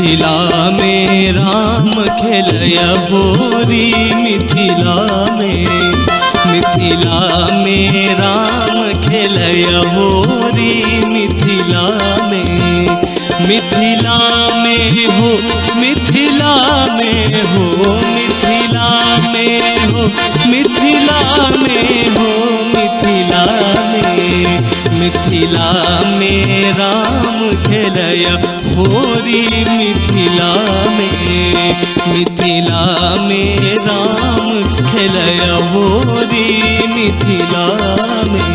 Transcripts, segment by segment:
मिथिला में राम खेलया होरी, मिथिला में राम खेलया होरी, मिथिला में हो, मिथिला में हो, मिथिला में हो, मिथिला में हो, मिथिला में, मिथिला में राम खेलया होरी, मिथिला में, मिथिला में राम खेलया होरी, मिथिला में।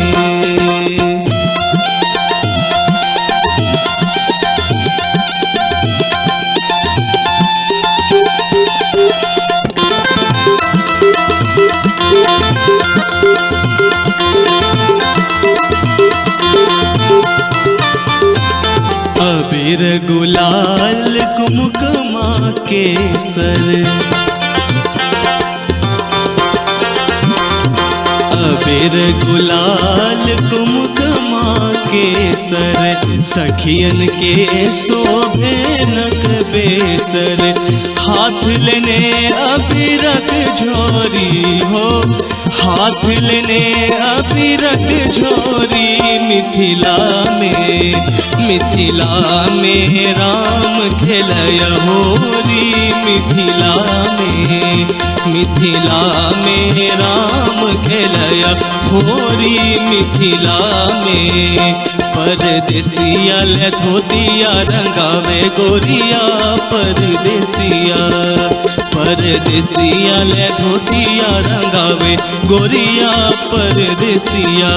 अबीर गुलाल कुमकुमा केसर, अबीर गुलाल कुमकुमा केसर, सखियन के शोभे नक बेसर, हाथ लेने अबीरक झोरी हो, हाथ लेने अबीरक झोरी, मिथिला में, मिथिला में राम खेलया होरी, मिथिला में, मिथिला में राम खेलया होरी, मिथिला में। परदेसिया ले धोतिया रंगावे गोरिया, परदेसिया, परदेसिया ले धोतिया रंगावे गोरिया, परदेसिया,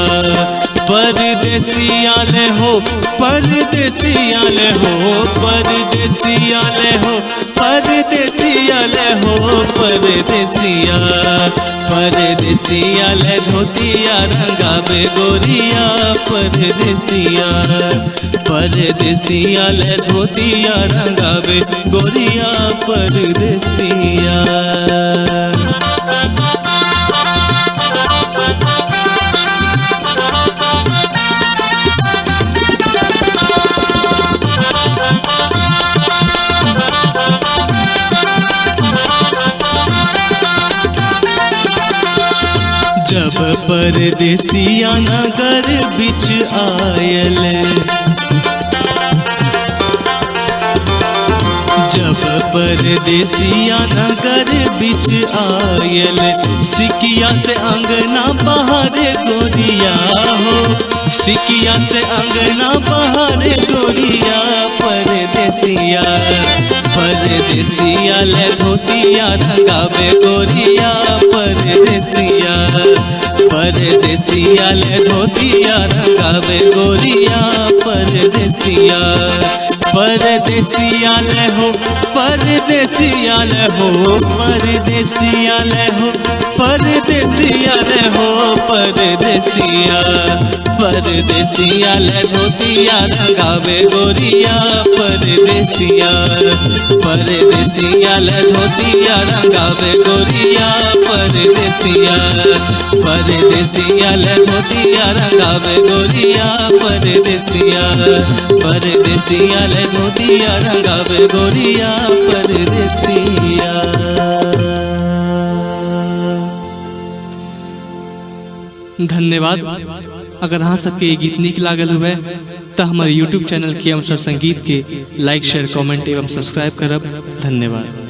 परदेसिया ले हो, परदेसिया ले हो, परदेसिया ले हो, परदेसिया ले हो, परदेसिया, परदेसिया ले धोतिया रंगावे गोरिया, परदेसिया, परदेसिया ले धोतिया रंगावे गोरिया, परदेसिया। जब परदेसिया नगर बिच आयल, जब परदेसिया नगर बिच आयल, सिकिया से अंगना बाहर गोरिया हो, सिकिया से अंगना बाहर गोरिया, परदेसिया, परदेसिया ले धोतिया रंगावे गोरिया, परदेसिया, परदेसिया ले धोतिया रंगावे गोरिया, परदेसिया, परदेसिया ले हो, परदेसिया ले हो, परदेसिया ले हो, परदेसिया ले हो, परदेसिया, परदेसिया ले धोतिया रंगावे गोरिया, परदेसिया, परदेसिया ले धोतिया रंगावे गोरिया, परदेसिया, परदेसिया ले धोतिया रंगावे गोरिया, परदेसिया, परदेसिया ले धोतिया रंगावे गोरिया, परदेसिया। धन्यवाद। अगर हाँ सबके ये गीत निक लागल हुए तो हमारे YouTube चैनल के अमसर संगीत के लाइक शेयर कमेंट एवं सब्सक्राइब करब। धन्यवाद।